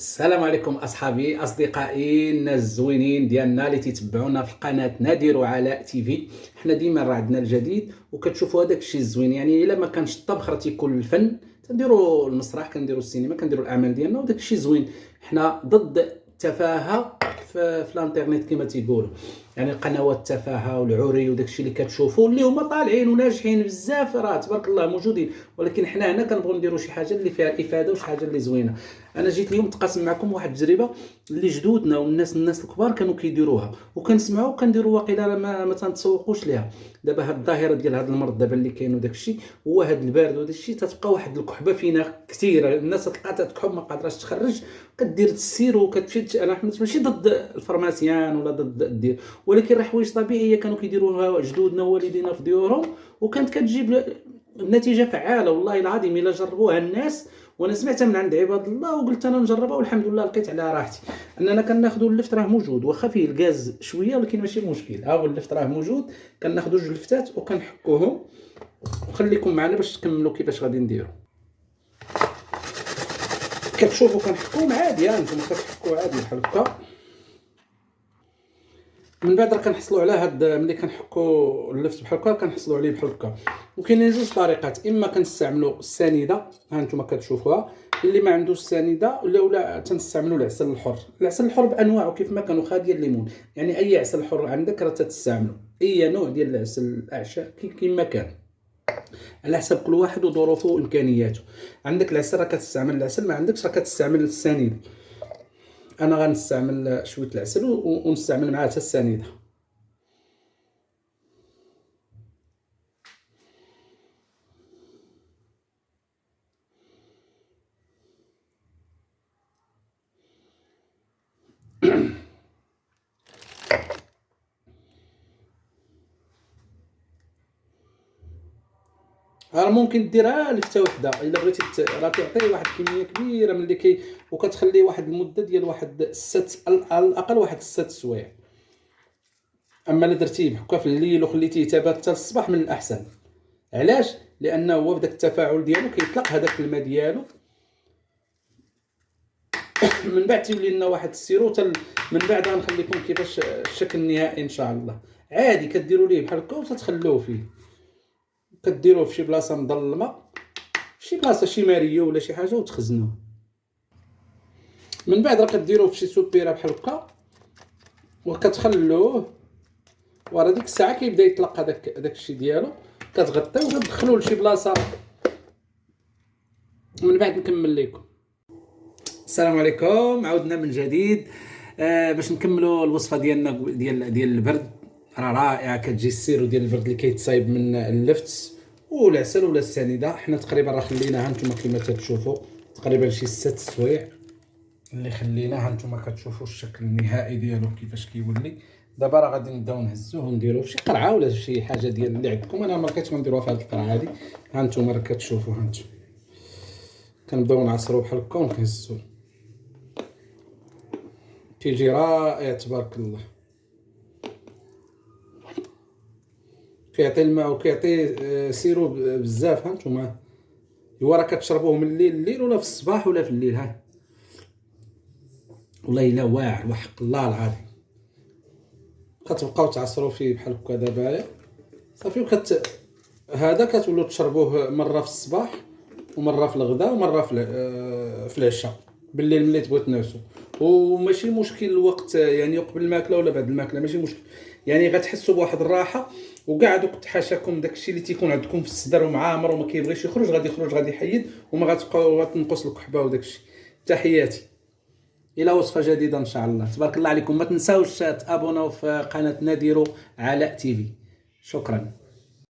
السلام عليكم اصحابي اصدقائي الناس الزوينين ديالنا اللي تيتبعونا في القناه نادر علاء تيفي. حنا ديما راه عندنا الجديد وكتشوفوا هذاك الشيء الزوين، يعني الا ما كانش الطبخ راه تيكون الفن. تنديروا المسرح، كنديروا السينما، كنديروا الاعمال ديالنا وداك الشيء زوين. حنا ضد التفاهه في الانترنت كما تيقولوا، يعني القنوات التفاهه والعري وداك الشيء اللي كتشوفوا اللي هما طالعين وناجحين بزاف راه تبارك الله موجودين، ولكن حنا هنا كنبغيو نديروا شي حاجه اللي فيها الافاده وشي حاجه اللي زوينه. انا جيت اليوم نتقاسم معكم واحد التجربه اللي جدودنا والناس الكبار كانوا كيديروها وكنسمعوا وكنديروا، واقيلا راه ما تنتسوقوش ليها. دابا هاد الظاهره ديال هاد المرض دابا اللي كاين وداك الشيء هو هاد البارد وداك الشيء، تتبقى واحد الكحبه فينا كثيره. الناس تلقى تكحب ما قادراش تخرج، كدير السير وكتمشي. انا ماشي ضد الفارماسيان ولا ضد الدير، ولكن راه حوايج طبيعيه كانوا كيديروها جدودنا ووالدينا في ديورهم وكانت كتجيب نتيجه فعاله. والله العظيم الا جربوها الناس، وانا سمعتها من عند عباد الله وقلت انا نجربها والحمد لله لقيت على راحتي. اننا كناخذوا اللفت راه موجود، واخا فيه الغاز شويه ولكن ماشي مشكل. ها هو اللفت راه موجود، كناخذوا جوج لفتات وكنحكوهم. وخليكم معنا باش تكملوا كيفاش غادي نديروا. كتشوفوا كنحكوهم عادي، ها انتم كتحكوا عادي بحال هكا. من بعد راه كنحصلوا على هاد، ملي كنحكوا اللفت بحال هكا كنحصلوا عليه بحال هكا. وكاينين جوج طريقات، اما كنستعملوا السنيده، ها انتم كتشوفوها. اللي ما عندوش السنيده ولا تنستعملوا العسل الحر. العسل الحر بانواعه كيف ما كانوا خا ديال الليمون، يعني اي عسل حر عندك راه تستعملوا اي نوع ديال العسل الاعشاب كيما كان، على حسب كل واحد وظروفه وامكانياته. عندك العسل راه كتستعمل العسل، ما عندكش راه كتستعمل السنيده. انا غنستعمل شويه العسل ونستعمل معاه حتى السنيده. راه ممكن ديرها لفته وحده الا بغيتي، راه كيعطي واحد الكميه كبيره من اللي وكتخليه واحد المده ديال واحد على الاقل واحد 6 سوايع. اما الا درتيه بحكا في الليل وخليتيه تابات حتى الصباح من الاحسن. علاش؟ لانه هو بداك التفاعل ديالو كيطلق هذاك الماء ديالو من بعد تيولي لنا واحد السيرو من بعد غنخليكم كيفاش الشكل النهائي ان شاء الله. عادي كديروا ليه بحال هكا وتتخلوه فيه، كديروه في شي بلاصه مظلمه، في شي بلاصه شي ماريو ولا شي حاجه وتخزنوه. من بعد راه كديروه في شي سوبيره بحال هكا وكتخلوه، ورا ديك الساعه كيبدا يطلق هذاك الشيء ديالو. كتغطيو وكتدخلوه لشي بلاصه. من بعد نكمل لكم. السلام عليكم، عودنا من جديد باش نكملوا الوصفه ديالنا ديال البرد. راه رائعه، كتجي السيرو ديال البرد اللي كيتصايب من اللفت والعسل ولا السنيده. حنا تقريبا راه خليناها نتوما كما تشوفوا تقريبا شي 6 سوايع اللي خليناها. نتوما كتشوفوا الشكل النهائي ديالو كيفاش كيولي. دابا راه غادي نبداو نهزوه ونديروه في شي قرعه ولا شي حاجه ديال اللي عندكم. انا ما لقيتش غنديروها في هذه القرعه هذه. ها نتوما راه كتشوفوا، ها نتوما كنبداو نعصروا بحال هكا ونهزوه. كيجي رائع تبارك الله، كيعطي الماء وكيعطي سيرو بزاف. ها نتوما هو راه كتشربوه من الليل ولا في الصباح ولا في الليل. ها والله الا واعر وحق الله العظيم. كتبقاو تعصروا فيه بحال هكا دابا صافي. هذا كتولوا تشربوه مره في الصباح ومره في الغداء ومره في العشاء بالليل ملي تبغيو تنعسوا. وماشي مشكل الوقت، يعني قبل الماكله ولا بعد الماكله ماشي مشكل. يعني غتحسوا بواحد الراحه، وكاع دوك تحاشاكم داكشي اللي تيكون عندكم في الصدر ومعامر وما كيبغيش يخرج غادي يخرج، غادي يحيد وما غتبقاو غتنقص الكحبه وداكشي. تحياتي الى وصفه جديده ان شاء الله. تبارك الله عليكم. ما تنساوش تابوناو في قناه نادر علاء تيفي. شكرا.